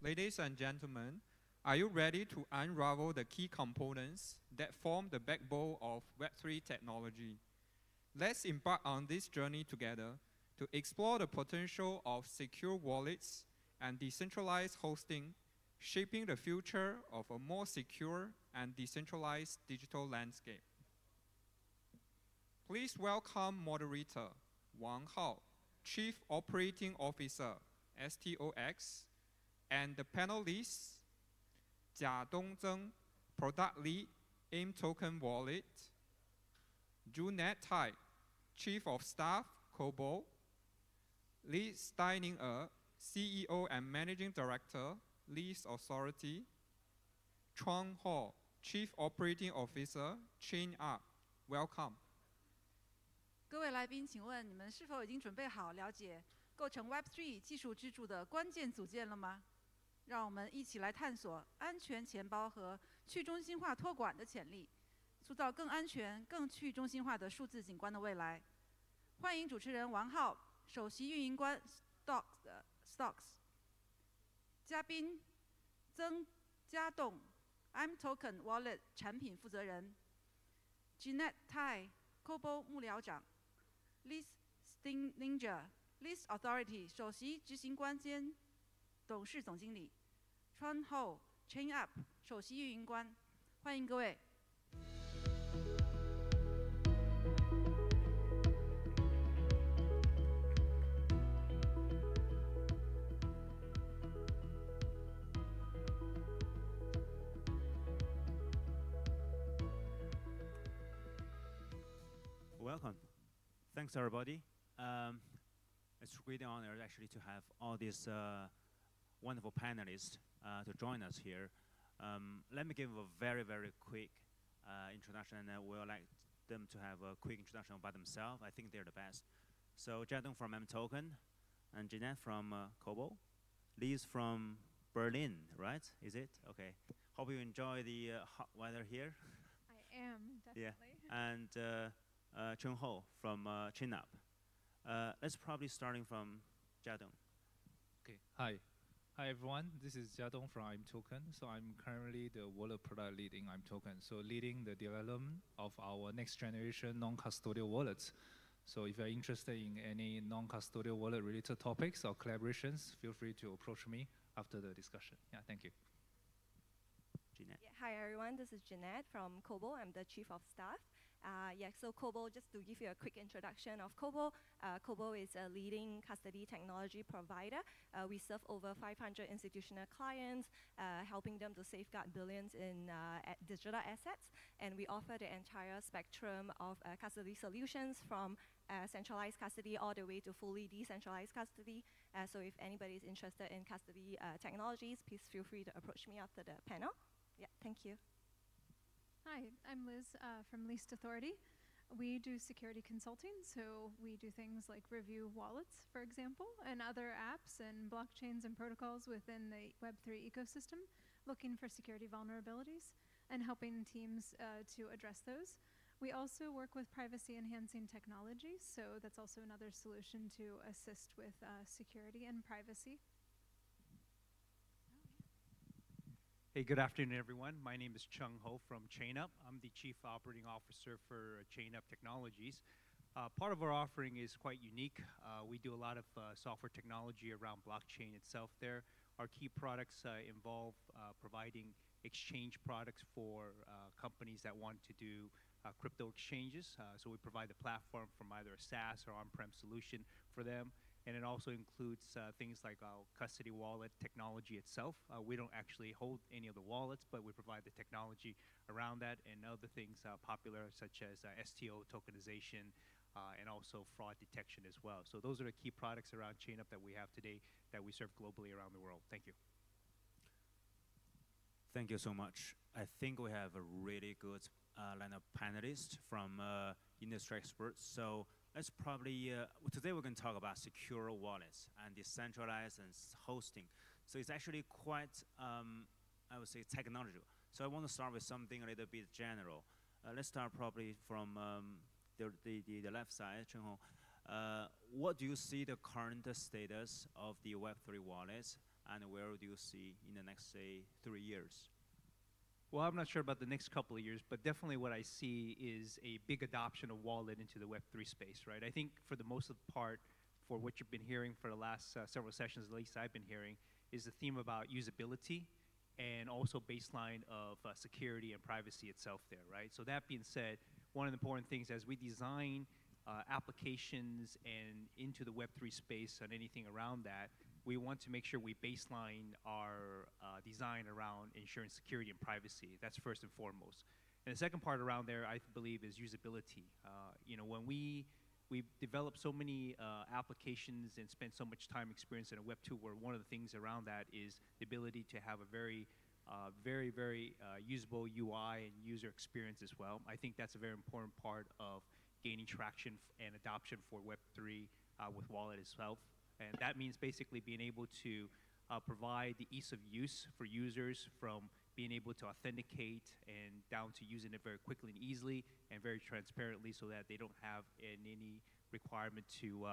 Ladies and gentlemen, are you ready to unravel the key components that form the backbone of Web3 technology? Let's embark on this journey together to explore the potential of secure wallets and decentralized hosting, shaping the future of a more secure and decentralized digital landscape. Please welcome moderator Wang Hao, Chief Operating Officer, STOX, and the panelists, Jia Dongzheng, Product Lead, AIM Token Wallet, Junet Tai, Chief of Staff, Kobo, Li Steininger, CEO and Managing Director, Lease Authority, Chuang Ho, Chief Operating Officer, ChainUp. Welcome. 各位来宾，请问你们是否已经准备好了解构成 Web3 技术支柱的关键组件了吗？让我们一起来探索安全钱包和去中心化托管的潜力，塑造更安全、更去中心化的数字景观的未来。欢迎主持人王浩，首席运营官 STOX， 嘉宾曾家栋 AIM Token Wallet 产品负责人 Junet Tai Kobo 幕僚长 Li Steininger Lease Authority 首席执行官兼董事总经理 Chuang Ho ChainUp 首席运营官，欢迎各位。Welcome. Thanks, everybody. It's a great honor actually to have all these wonderful panelists to join us here. Let me give a very, very quick introduction, and we would like them to have a quick introduction about themselves. I think they're the best. So Jiadong from AIM Token, and Jeanette from Kobo. Li's from Berlin, right? Is it? Okay. Hope you enjoy the hot weather here. I am, definitely. Yeah. And Chung Ho from ChainUp. Let's probably starting from Jiadong. Okay. Hi. Hi, everyone. This is Jiadong from AIM Token. So I'm currently the wallet product lead in AIM Token. So leading the development of our next generation non-custodial wallets. So if you're interested in any non-custodial wallet related topics or collaborations, feel free to approach me after the discussion. Yeah, thank you. Jeanette. Yeah, hi, everyone. This is Jeanette from Kobo. I'm the Chief of Staff. So Kobo, just to give you a quick introduction of Kobo, Kobo is a leading custody technology provider. We serve over 500 institutional clients, helping them to safeguard billions in digital assets. And we offer the entire spectrum of custody solutions from centralized custody all the way to fully decentralized custody. So if anybody is interested in custody technologies, please feel free to approach me after the panel. Yeah, thank you. Hi, I'm Liz from Least Authority. We do security consulting, so we do things like review wallets, for example, and other apps and blockchains and protocols within the Web3 ecosystem, looking for security vulnerabilities and helping teams to address those. We also work with privacy-enhancing technologies, so that's also another solution to assist with security and privacy. Hey, good afternoon, everyone. My name is Chung Ho from ChainUp. I'm the Chief Operating Officer for ChainUp Technologies. Part of our offering is quite unique. We do a lot of software technology around blockchain itself there. Our key products involve providing exchange products for companies that want to do crypto exchanges. So we provide the platform from either a SaaS or on-prem solution for them. And it also includes things like our custody wallet technology itself. We don't actually hold any of the wallets, but we provide the technology around that and other things popular such as STO tokenization and also fraud detection as well. So those are the key products around ChainUp that we have today that we serve globally around the world. Thank you. Thank you so much. I think we have a really good line of panelists from industry experts. So let's probably, today we're going to talk about secure wallets and decentralized and hosting. So it's actually quite, I would say, technological. So I want to start with something a little bit general. Let's start probably from the left side, Chen Ho. What do you see the current status of the Web3 wallets and where do you see in the next, say, 3 years? Well, I'm not sure about the next couple of years, but definitely what I see is a big adoption of wallet into the Web3 space, right? I think for the most of the part, for what you've been hearing for the last several sessions, at least I've been hearing, is the theme about usability and also baseline of security and privacy itself there, right? So that being said, one of the important things as we design applications and into the Web3 space and anything around that, we want to make sure we baseline our design around ensuring security and privacy. That's first and foremost. And the second part around there, I believe, is usability. When we've developed so many applications and spent so much time experience in a Web 2, where one of the things around that is the ability to have a very usable UI and user experience as well. I think that's a very important part of gaining traction and adoption for Web3 with Wallet itself. And that means basically being able to provide the ease of use for users, from being able to authenticate and down to using it very quickly and easily and very transparently, so that they don't have any requirement to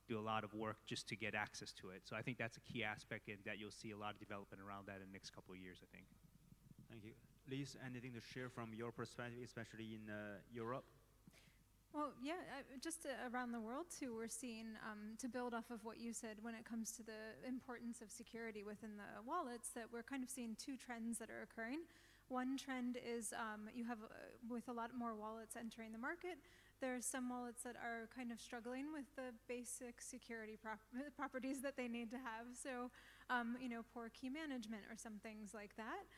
do a lot of work just to get access to it. So I think that's a key aspect, and that you'll see a lot of development around that in the next couple of years, I think. Thank you. Liz, anything to share from your perspective, especially in Europe? Well, yeah, just around the world too, we're seeing, to build off of what you said when it comes to the importance of security within the wallets, that we're kind of seeing two trends that are occurring. One trend is you have, with a lot more wallets entering the market, there's some wallets that are kind of struggling with the basic security properties that they need to have. So, poor key management or some things like that.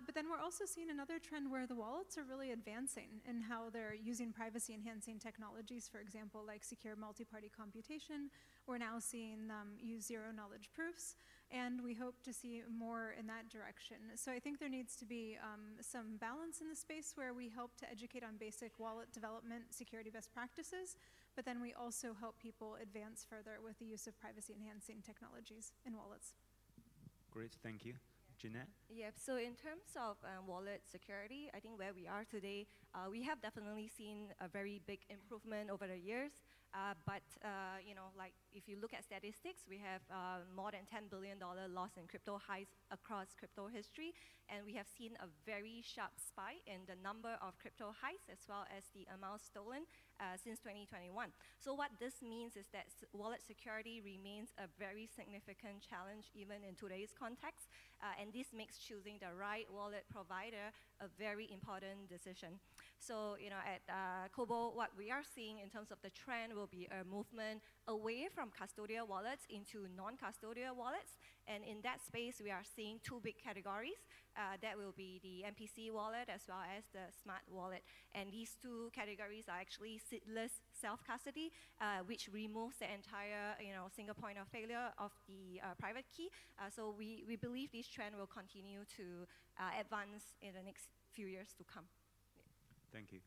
But then we're also seeing another trend where the wallets are really advancing in how they're using privacy-enhancing technologies, for example, like secure multi-party computation. We're now seeing them use zero-knowledge proofs, and we hope to see more in that direction. So I think there needs to be some balance in the space where we help to educate on basic wallet development, security best practices, but then we also help people advance further with the use of privacy-enhancing technologies in wallets. Great, thank you. Jeanette? Yep, so in terms of wallet security, I think where we are today, we have definitely seen a very big improvement over the years. But like if you look at statistics, we have more than $10 billion loss in crypto highs across crypto history. And we have seen a very sharp spike in the number of crypto highs as well as the amount stolen since 2021. So what this means is that wallet security remains a very significant challenge even in today's context. And this makes choosing the right wallet provider a very important decision. So, at Kobo, what we are seeing in terms of the trend will be a movement away from custodial wallets into non-custodial wallets. And in that space, we are seeing two big categories. That will be the MPC wallet as well as the smart wallet. And these two categories are actually seedless self-custody, which removes the entire, single point of failure of the private key. So we believe this trend will continue to advance in the next few years to come. Thank you.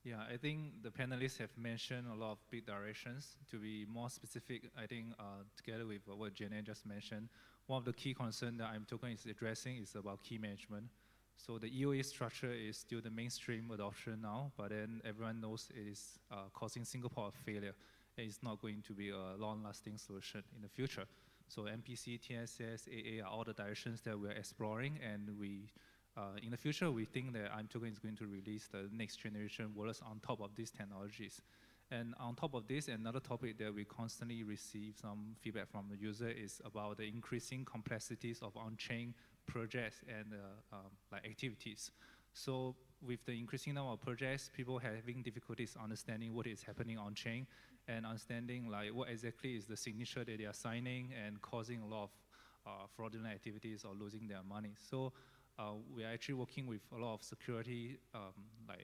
Yeah, I think the panelists have mentioned a lot of big directions. To be more specific, I think together with what Jenny just mentioned, one of the key concerns that ImToken is addressing is about key management. So the EOA structure is still the mainstream adoption now, but then everyone knows it is causing single point of failure. And it's not going to be a long-lasting solution in the future. So MPC, TSS, AA are all the directions that we're exploring, and in the future, we think that ImToken is going to release the next generation wallets on top of these technologies. And on top of this, another topic that we constantly receive some feedback from the user is about the increasing complexities of on-chain projects and activities. So with the increasing number of projects, people are having difficulties understanding what is happening on-chain and understanding what exactly is the signature that they are signing, and causing a lot of fraudulent activities or losing their money. So we are actually working with a lot of security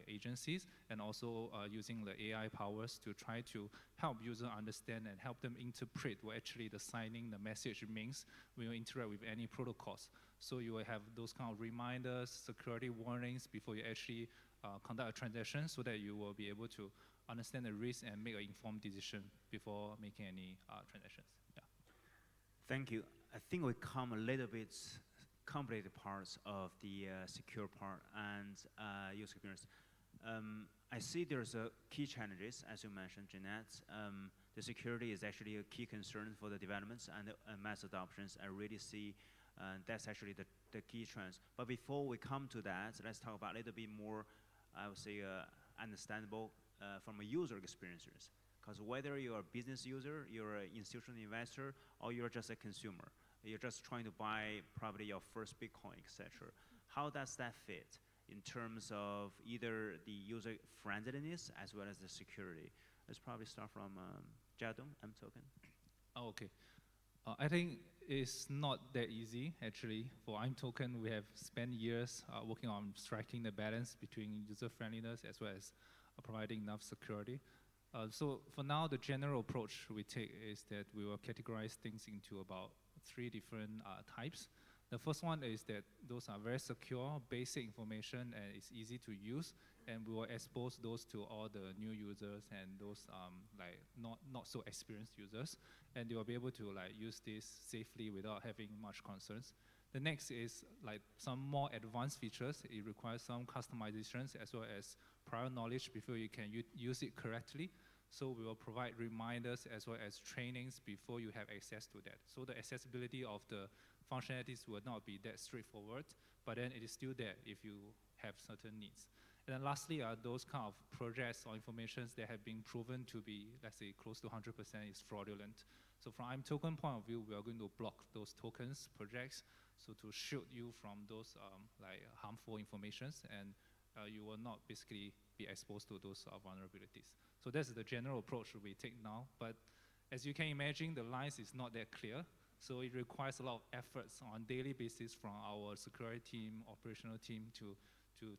agencies, and also using the AI powers to try to help users understand and help them interpret what actually the signing, the message means when you interact with any protocols. So you will have those kind of reminders, security warnings before you actually conduct a transaction, so that you will be able to understand the risk and make an informed decision before making any transactions. Yeah. Thank you. I think we come a little bit complicated parts of the secure part and user experience. I see there's key challenges, as you mentioned, Jeanette. the security is actually a key concern for the developments and mass adoptions. I really see that's actually the key trends. But before we come to that, let's talk about a little bit more, I would say, understandable from a user experiences. Because whether you're a business user, you're an institutional investor, or you're just a consumer, you're just trying to buy probably your first Bitcoin, etc. How does that fit in terms of either the user friendliness as well as the security? Let's probably start from Jiadong, mToken. Oh, okay. I think it's not that easy, actually. For mToken, we have spent years working on striking the balance between user friendliness as well as providing enough security. So for now, the general approach we take is that we will categorize things into about 3 different types. The first one is that those are very secure, basic information, and it's easy to use. And we will expose those to all the new users and those like not so experienced users. And they will be able to like use this safely without having much concerns. The next is like some more advanced features. It requires some customizations as well as prior knowledge before you can use it correctly. So we will provide reminders as well as trainings before you have access to that. So the accessibility of the functionalities will not be that straightforward, but then it is still there if you have certain needs. And then lastly are those kind of projects or informations that have been proven to be, let's say, close to 100% is fraudulent. So from mToken point of view, we are going to block those tokens projects, so to shield you from those like harmful informations, and you will not basically be exposed to those vulnerabilities. So that's the general approach we take now. But as you can imagine, the lines is not that clear. So it requires a lot of efforts on a daily basis from our security team, operational team to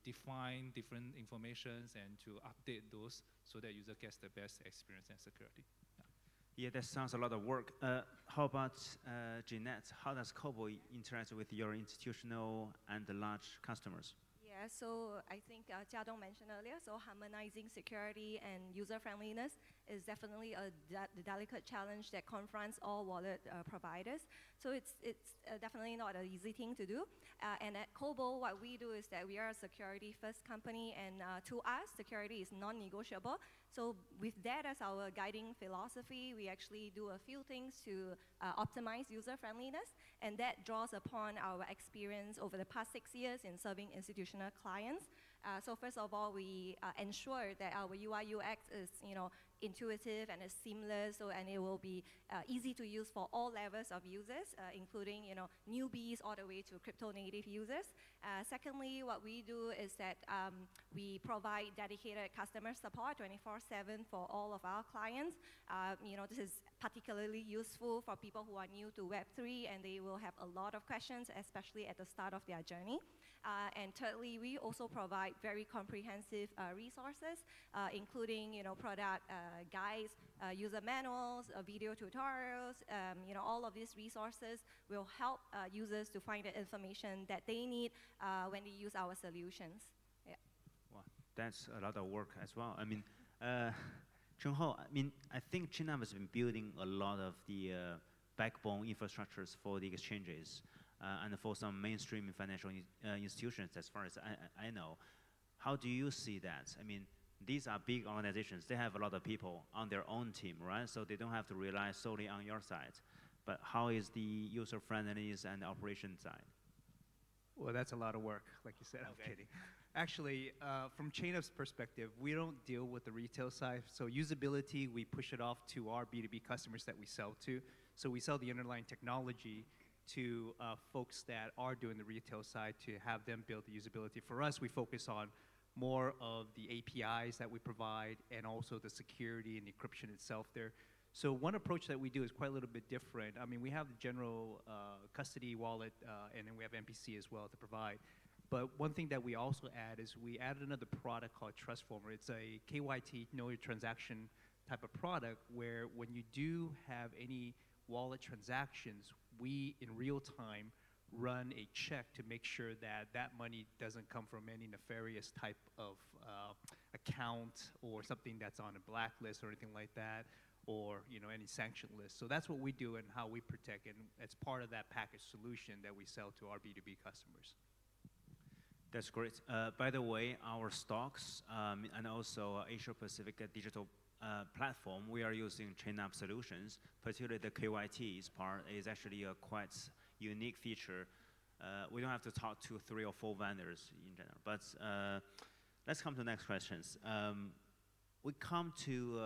define different informations and to update those so that user gets the best experience and security. Yeah, that sounds a lot of work. How about Jeanette? How does Kobo interact with your institutional and the large customers? Yeah, so I think Jiadong mentioned earlier, so harmonizing security and user friendliness is definitely a delicate challenge that confronts all wallet providers. So it's definitely not an easy thing to do. And at Kobo, what we do is that we are a security first company, and to us, security is non-negotiable. So with that as our guiding philosophy, we actually do a few things to optimize user friendliness, and that draws upon our experience over the past 6 years in serving institutional clients. So first of all, we ensure that our UI UX is, intuitive and is seamless, and it will be easy to use for all levels of users, including, newbies all the way to crypto native users. Secondly, what we do is that we provide dedicated customer support 24/7 for all of our clients. This is particularly useful for people who are new to Web3, and they will have a lot of questions, especially at the start of their journey. And thirdly, we also provide very comprehensive resources, including product guides, user manuals, video tutorials. All of these resources will help users to find the information that they need when they use our solutions. Yeah. Wow, that's a lot of work as well. I mean, Chunho, I think China has been building a lot of the backbone infrastructures for the exchanges. And for some mainstream financial institutions, as far as I know. How do you see that? I mean, these are big organizations. They have a lot of people on their own team, right? So they don't have to rely solely on your side. But how is the user friendliness and the operation side? Well, that's a lot of work, like you said. I'm kidding. Actually, from ChainUp's perspective, we don't deal with the retail side. So usability, we push it off to our B2B customers that we sell to. So we sell the underlying technology to folks that are doing the retail side to have them build the usability. For us, we focus on more of the APIs that we provide and also the security and the encryption itself there. So one approach that we do is quite a little bit different. I mean, we have the general custody wallet, and then we have MPC as well to provide. But one thing that we also add is we added another product called Trustformer. It's a KYT, know your transaction type of product, where when you do have any wallet transactions, we in real time run a check to make sure that that money doesn't come from any nefarious type of account or something that's on a blacklist or anything like that, or any sanction list. So that's what we do and how we protect, and it's part of that package solution that we sell to our B2B customers. That's great. By the way, our stocks and also Asia Pacific Digital platform, we are using ChainUp solutions, particularly the KYT's part is actually a quite unique feature. We don't have to talk to 3 or 4 vendors in general, but let's come to the next questions. We come to,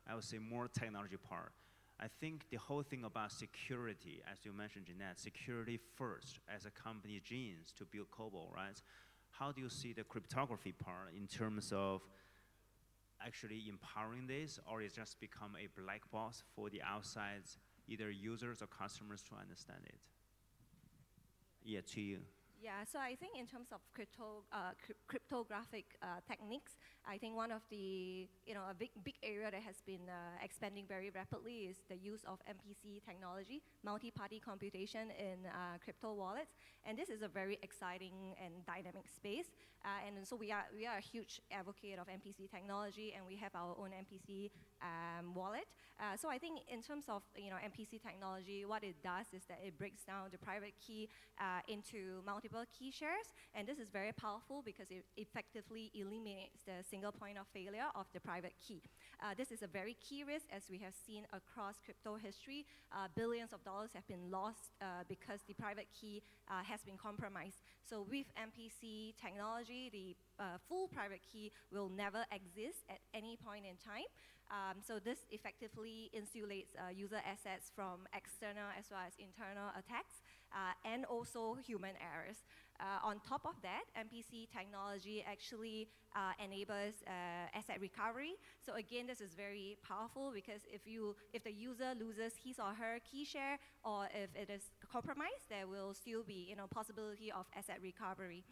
I would say, more technology part. I think the whole thing about security, as you mentioned, Jeanette, security first as a company genes to build COBOL, right? How do you see the cryptography part in terms of actually empowering this, or it's just become a black box for the outside, either users or customers to understand it? Yeah, to you. Yeah, so I think in terms of cryptographic techniques, I think one of the, a big area that has been expanding very rapidly is the use of MPC technology, multi-party computation in crypto wallets. And this is a very exciting and dynamic space. And so we are a huge advocate of MPC technology, and we have our own MPC wallet. So I think in terms of MPC technology, what it does is that it breaks down the private key into multiple key shares, and this is very powerful because it effectively eliminates the single point of failure of the private key. This is a very key risk, as we have seen across crypto history. Billions of dollars have been lost because the private key has been compromised. So with MPC technology, the full private key will never exist at any point in time. So this effectively insulates user assets from external as well as internal attacks and also human errors. On top of that, MPC technology actually enables asset recovery. So again, this is very powerful because if the user loses his or her key share, or if it is compromised, there will still be possibility of asset recovery.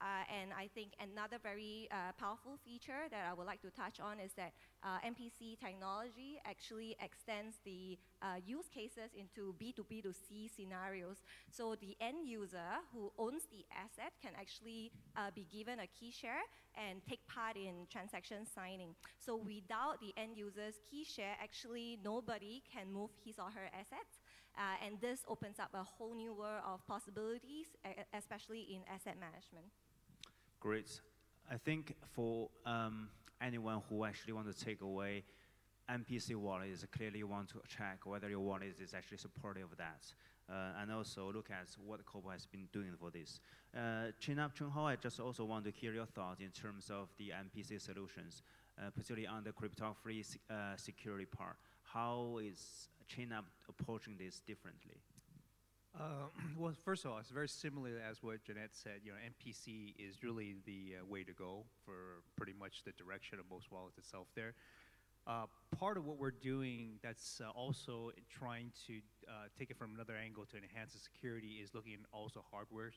And I think another very powerful feature that I would like to touch on is that MPC technology actually extends the use cases into B2B2C scenarios. So the end user who owns the asset can actually be given a key share and take part in transaction signing. So without the end user's key share, actually nobody can move his or her assets. And this opens up a whole new world of possibilities, especially in asset management. Great. I think for anyone who actually want to take away MPC wallet, is clearly you want to check whether your wallet is actually supportive of that. And also look at what COBOL has been doing for this. Chin-Up Chun-Ho, I just also want to hear your thoughts in terms of the MPC solutions, particularly on the cryptography security part. How is Chin-Up approaching this differently? Well, first of all, it's very similar as what Jeanette said. MPC is really the way to go for pretty much the direction of most wallets itself there. Part of what we're doing that's also trying to take it from another angle to enhance the security is looking at also hardware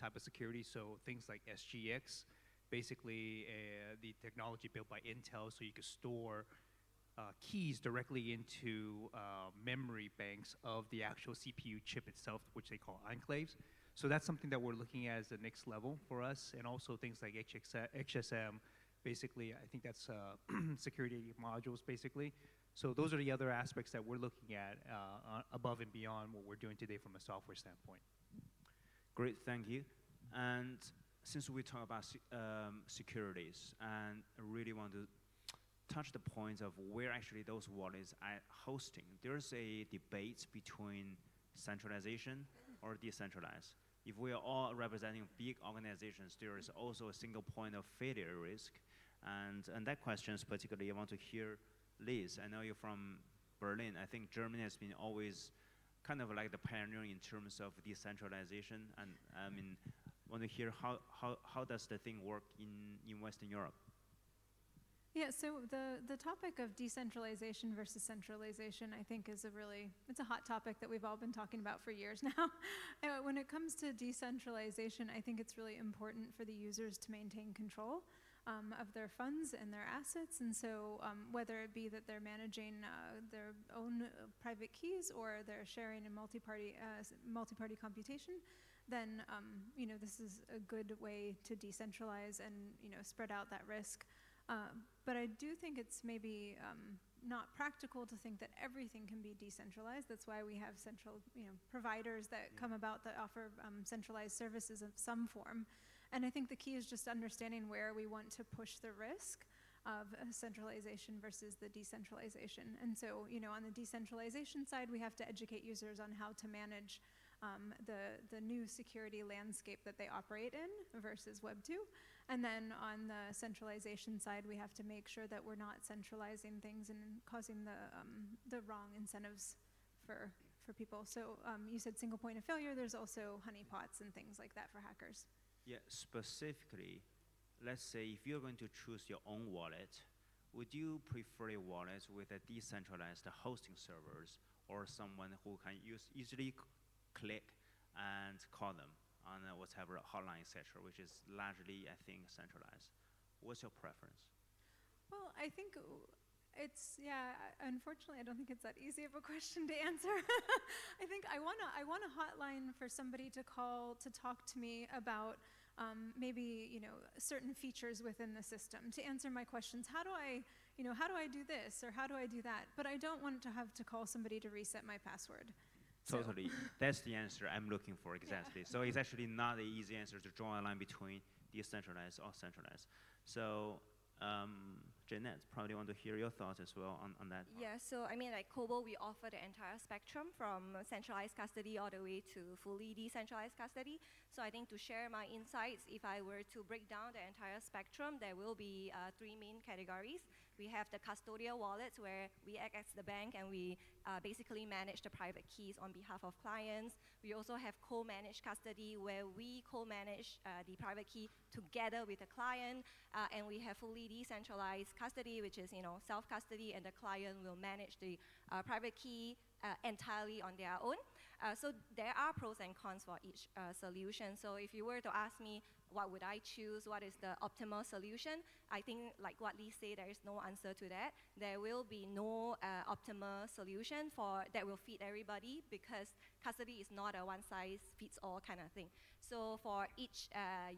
type of security. So things like SGX, basically the technology built by Intel, so you can store keys directly into memory banks of the actual CPU chip itself, which they call enclaves. So that's something that we're looking at as the next level for us, and also things like HSM. Basically, I think that's security modules, basically. So those are the other aspects that we're looking at above and beyond what we're doing today from a software standpoint. Great, thank you. And since we talk about securities, and I really want to touch the point of where actually those wallets are hosting. There's a debate between centralization or decentralized. If we are all representing big organizations, there is also a single point of failure risk. And that question is particularly, I want to hear Liz. I know you're from Berlin. I think Germany has been always kind of like the pioneer in terms of decentralization. And I mean, I want to hear how does the thing work in Western Europe? Yeah, so the topic of decentralization versus centralization, I think, is it's a hot topic that we've all been talking about for years now. When it comes to decentralization, I think it's really important for the users to maintain control of their funds and their assets. And so whether it be that they're managing their own private keys or they're sharing in multi-party computation, then this is a good way to decentralize and spread out that risk. But I do think it's maybe not practical to think that everything can be decentralized. That's why we have central providers that come about that offer centralized services of some form. And I think the key is just understanding where we want to push the risk. of centralization versus the decentralization. And so, on the decentralization side, we have to educate users on how to manage the new security landscape that they operate in versus Web 2. And then on the centralization side, we have to make sure that we're not centralizing things and causing the wrong incentives for people. So you said single point of failure. There's also honeypots and things like that for hackers. Yeah, specifically, let's say if you're going to choose your own wallet, would you prefer a wallet with a decentralized hosting servers or someone who can easily click and call them on whatever hotline, etc., which is largely, I think, centralized? What's your preference? Well, I think unfortunately, I don't think it's that easy of a question to answer. I think I want a hotline for somebody to call to talk to me about maybe, certain features within the system, to answer my questions. How do I do this, or how do I do that? But I don't want to have to call somebody to reset my password. Totally. That's the answer I'm looking for, exactly. Yeah. So it's actually not an easy answer to draw a line between decentralized or centralized. So, Jeanette, probably want to hear your thoughts as well on that part. Yeah, so I mean, like Kobo, we offer the entire spectrum from centralized custody all the way to fully decentralized custody. So I think to share my insights, if I were to break down the entire spectrum, there will be 3 main categories. We have the custodial wallets, where we act as the bank and we basically manage the private keys on behalf of clients. We also have co-managed custody, where we co-manage the private key together with the client. And we have fully decentralized custody, which is self-custody, and the client will manage the private key entirely on their own. So there are pros and cons for each solution. So if you were to ask me, what would I choose? What is the optimal solution? I think, like what Lee said, there is no answer to that. There will be no optimal solution that will fit everybody, because custody is not a one-size-fits-all kind of thing. So for each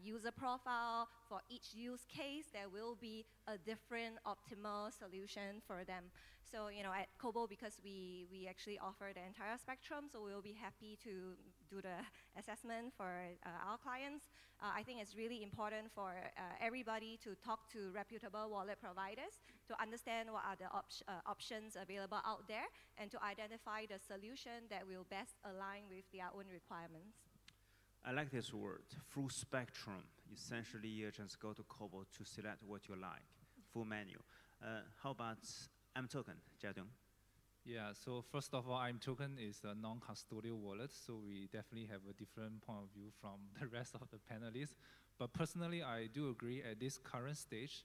user profile, for each use case, there will be a different optimal solution for them. So at Kobo, because we actually offer the entire spectrum, so we'll be happy to do the assessment for our clients. I think it's really important for everybody to talk to reputable wallet providers to understand what are the options available out there, and to identify the solution that will best align with their own requirements. I like this word, full spectrum. Essentially, you just go to Kobo to select what you like, full menu. How about mToken, Jiadong? Yeah, so first of all, mToken is a non-custodial wallet, so we definitely have a different point of view from the rest of the panelists. But personally, I do agree at this current stage,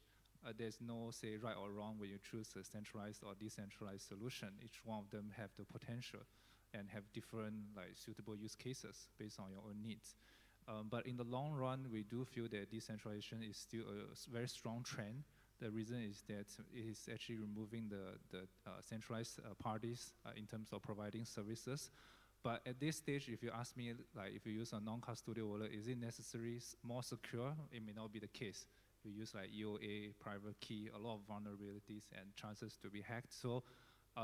there's no, say, right or wrong when you choose a centralized or decentralized solution. Each one of them have the potential and have different suitable use cases based on your own needs. But in the long run, we do feel that decentralization is still a very strong trend. The reason is that it is actually removing the centralized parties in terms of providing services. But at this stage, if you ask me, if you use a non-custodial wallet, is it necessarily more secure? It may not be the case. You use EOA, private key, a lot of vulnerabilities and chances to be hacked. So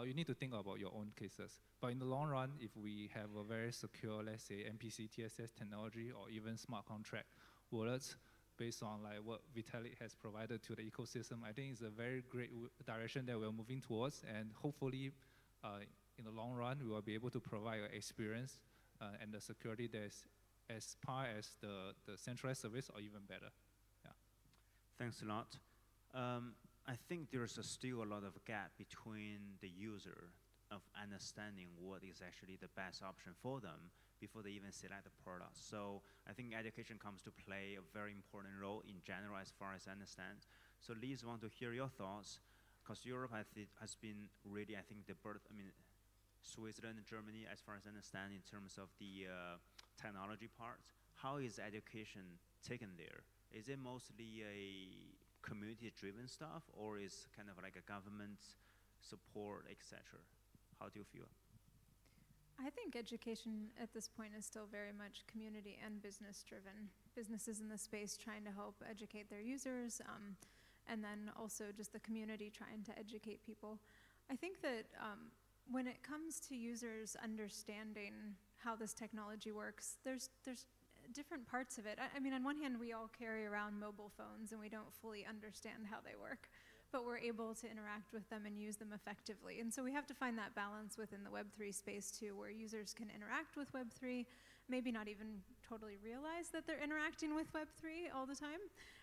you need to think about your own cases. But in the long run, if we have a very secure, let's say, MPC TSS technology, or even smart contract wallets, based on what Vitalik has provided to the ecosystem, I think it's a very great direction that we're moving towards. And hopefully, in the long run, we will be able to provide an experience and the security that is as par as the centralized service, or even better. Yeah. Thanks a lot. I think there's still a lot of gap between the user of understanding what is actually the best option for them before they even select the product. So I think education comes to play a very important role in general, as far as I understand. So Liz, want to hear your thoughts, because Europe has been really, I think, Switzerland and Germany, as far as I understand, in terms of the technology part. How is education taken there? Is it mostly a community-driven stuff, or is kind of like a government support, etc.? How do you feel? I think education at this point is still very much community and business driven. Businesses in the space trying to help educate their users, and then also just the community trying to educate people. I think that when it comes to users understanding how this technology works, there's different parts of it. I mean, on one hand, we all carry around mobile phones and we don't fully understand how they work. but we're able to interact with them and use them effectively. And so we have to find that balance within the Web3 space too, where users can interact with Web3, maybe not even totally realize that they're interacting with Web3 all the time,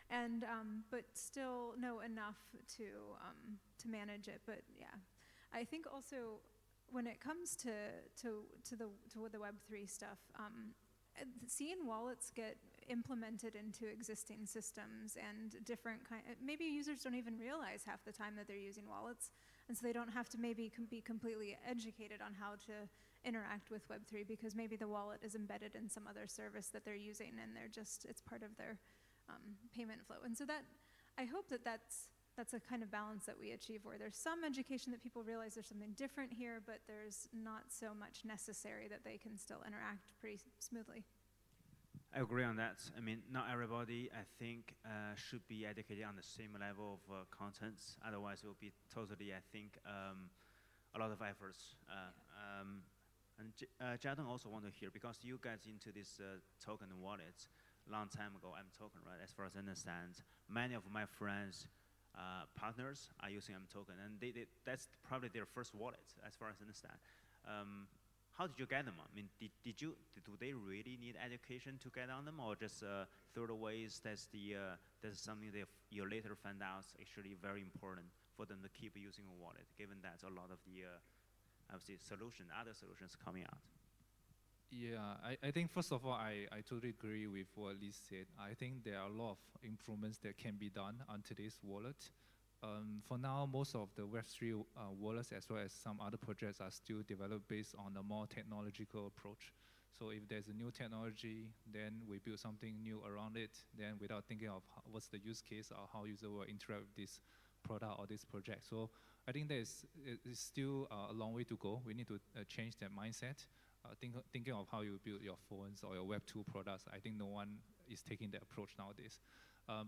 and but still know enough to manage it. But yeah, I think also when it comes to the Web3 stuff, seeing wallets get implemented into existing systems and different maybe users don't even realize half the time that they're using wallets, and so they don't have to maybe be completely educated on how to interact with Web3 because maybe the wallet is embedded in some other service that they're using and it's part of their payment flow. And so that, I hope that that's a kind of balance that we achieve where there's some education that people realize there's something different here, but there's not so much necessary that they can still interact pretty smoothly. I agree on that. I mean, not everybody, I think, should be educated on the same level of contents. Otherwise, it will be totally, I think, a lot of efforts. And Jiadong also want to hear, because you got into this token wallet long time ago, token, right? As far as I understand, many of my friends, partners are using token, and that's probably their first wallet, as far as I understand. How did you get them? I mean, do they really need education to get on them, or just through the ways that's something that you later find out actually very important for them to keep using a wallet, given that a lot of the obviously other solutions coming out? Yeah, I think first of all, I totally agree with what Liz said. I think there are a lot of improvements that can be done on today's wallet. For now, most of the Web3 wallets, as well as some other projects, are still developed based on a more technological approach. So if there's a new technology, then we build something new around it, then without thinking of what's the use case or how user will interact with this product or this project. So I think there's still a long way to go. We need to change that mindset. Thinking of how you build your phones or your Web2 products, I think no one is taking that approach nowadays.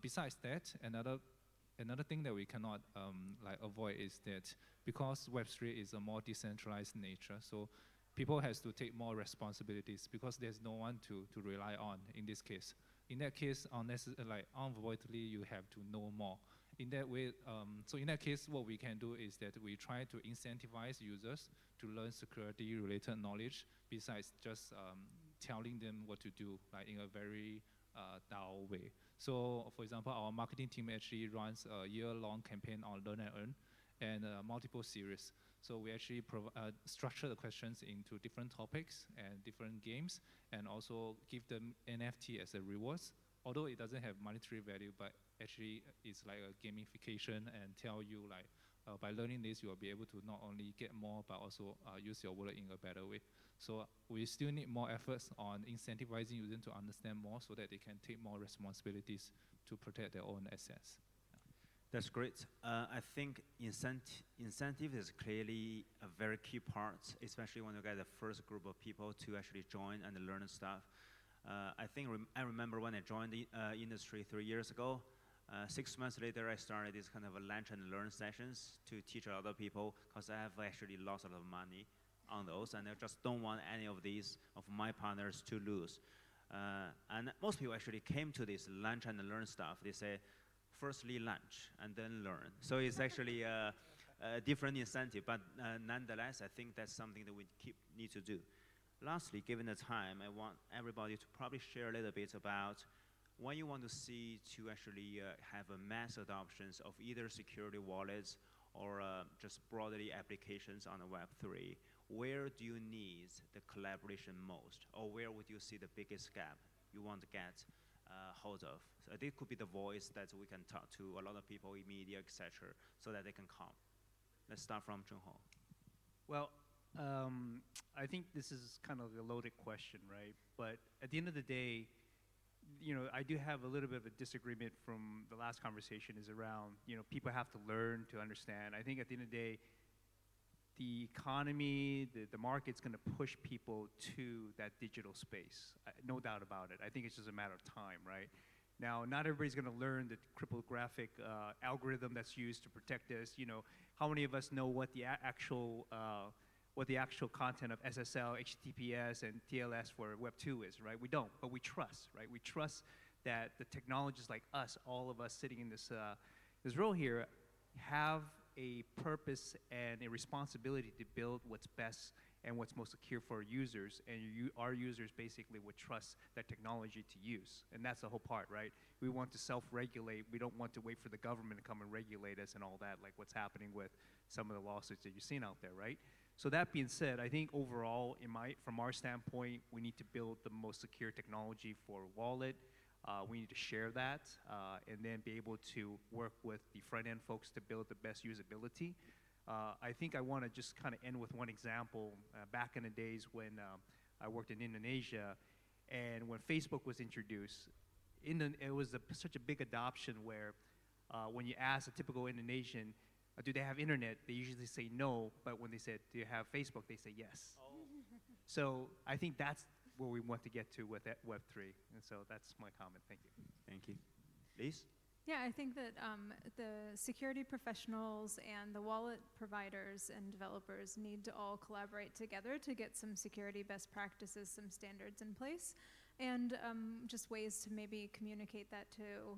Besides that, another thing that we cannot avoid is that because Web3 is a more decentralized nature, so people has to take more responsibilities because there's no one to rely on in this case. In that case, unavoidably, you have to know more. In that way, so in that case, what we can do is that we try to incentivize users to learn security-related knowledge besides just telling them what to do, like in a very DAO way. So, for example, our marketing team actually runs a year-long campaign on Learn and Earn and multiple series. So we actually structure the questions into different topics and different games, and also give them NFT as a rewards. Although it doesn't have monetary value, but actually it's like a gamification and tell you like, by learning this, you will be able to not only get more, but also use your wallet in a better way. So we still need more efforts on incentivizing users to understand more so that they can take more responsibilities to protect their own assets. That's great. I think incentive is clearly a very key part, especially when you get the first group of people to actually join and learn stuff. I remember when I joined the industry 3 years ago, 6 months later, I started this kind of a lunch and learn sessions to teach other people, because I have actually lost a lot of money on those, and I just don't want any of these of my partners to lose. And most people actually came to this lunch and learn stuff. They say, firstly lunch and then learn. So it's actually a different incentive, but nonetheless, I think that's something that we need to do. Lastly, given the time, I want everybody to probably share a little bit about what you want to see to actually have a mass adoptions of either security wallets or just broadly applications on the Web3. Where do you need the collaboration most, or where would you see the biggest gap you want to get hold of? So this could be the voice that we can talk to a lot of people in media, etc., so that they can come. Let's start from Junho. Well, I think this is kind of a loaded question, right? But at the end of the day, you know, I do have a little bit of a disagreement from the last conversation is around, you know, people have to learn to understand. I think at the end of the day, the economy, the market's going to push people to that digital space. No doubt about it. I think it's just a matter of time, right? Now, not everybody's going to learn the cryptographic algorithm that's used to protect us. You know, how many of us know what the actual content of SSL, HTTPS, and TLS for Web2 is, right? We don't, but we trust, right? We trust that the technologists like us, all of us sitting in this row here, have a purpose and a responsibility to build what's best and what's most secure for our users, and our users basically would trust that technology to use. And that's the whole part, right? We want to self-regulate. We don't want to wait for the government to come and regulate us and all that, like what's happening with some of the lawsuits that you're seeing out there, right? So that being said, I think overall, from our standpoint, we need to build the most secure technology for wallet. We need to share that and then be able to work with the front-end folks to build the best usability. I think I want to just kind of end with one example. Back in the days when I worked in Indonesia, and when Facebook was introduced, it was such a big adoption where when you ask a typical Indonesian, do they have internet, they usually say no, but when they said, do you have Facebook, they say yes. Oh. So I think that's where we want to get to with Web3, and so that's my comment. Thank you. Thank you. Liz? Yeah, I think that the security professionals and the wallet providers and developers need to all collaborate together to get some security best practices, some standards in place, and just ways to maybe communicate that to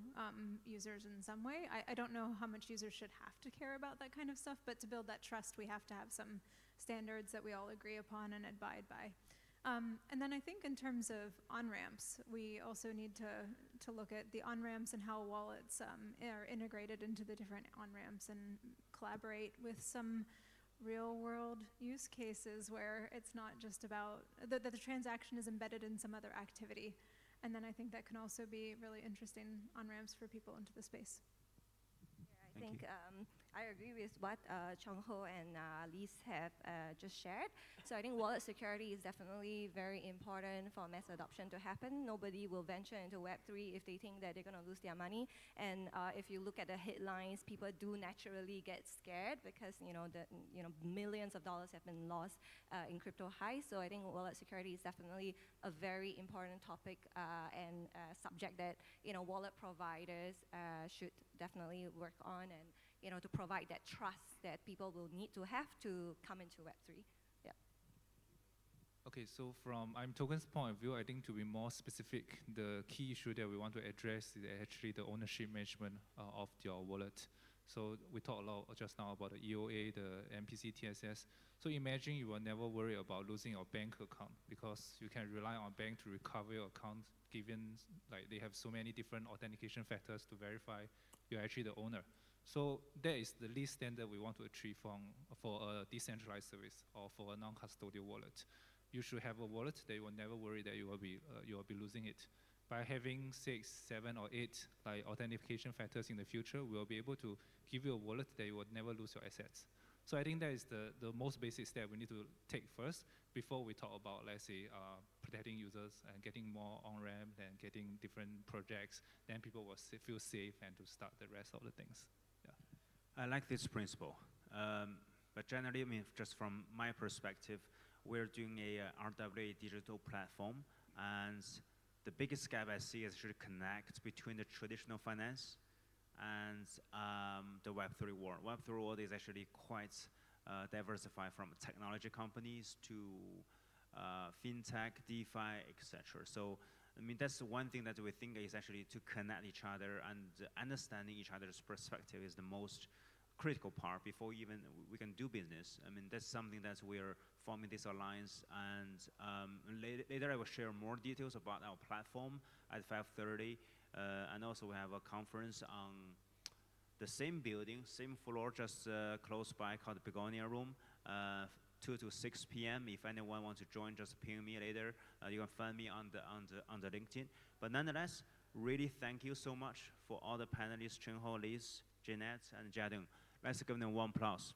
users in some way. I don't know how much users should have to care about that kind of stuff, but to build that trust, we have to have some standards that we all agree upon and abide by. And then I think in terms of on-ramps, we also need to look at the on-ramps and how wallets are integrated into the different on-ramps and collaborate with some real-world use cases where it's not just about, that the transaction is embedded in some other activity. And then I think that can also be really interesting on-ramps for people into the space. I think I agree with what Chung Ho and Liz have just shared. So I think wallet security is definitely very important for mass adoption to happen. Nobody will venture into Web3 if they think that they're going to lose their money. And if you look at the headlines, people do naturally get scared because millions of dollars have been lost in crypto highs. So I think wallet security is definitely a very important topic and subject that wallet providers should definitely work on, and to provide that trust that people will need to have to come into Web3. Yeah. Okay, so from I'mToken's point of view, I think to be more specific, the key issue that we want to address is actually the ownership management of your wallet. So we talked a lot just now about the EOA, the MPC TSS. So imagine you will never worry about losing your bank account because you can rely on bank to recover your account, given like they have so many different authentication factors to verify you're actually the owner. So that is the least standard we want to achieve for a decentralized service or for a non-custodial wallet. You should have a wallet that you will never worry that you will be losing it. By having 6, 7, or 8 like authentication factors in the future, we'll be able to give you a wallet that you will never lose your assets. So I think that is the most basic step we need to take first before we talk about, let's say, protecting users and getting more on-ramp and getting different projects. Then people will feel safe and to start the rest of the things. Yeah. I like this principle. But generally, I mean, just from my perspective, we're doing a RWA digital platform, and the biggest gap I see is to connect between the traditional finance and the Web3 world. Web3 world is actually quite diversified from technology companies to fintech, DeFi, etc. So, I mean, that's one thing that we think is actually to connect each other, and understanding each other's perspective is the most critical part before even we can do business. I mean, that's something that we're forming this alliance, and later I will share more details about our platform at 5:30, and also we have a conference on the same building, same floor, just close by, called the Begonia Room, 2 to 6 p.m. If anyone wants to join, just ping me later. You can find me on the LinkedIn. But nonetheless, really thank you so much for all the panelists, Cheng Ho, Liz, Jeanette, and Jiadong. Let's give them one applause.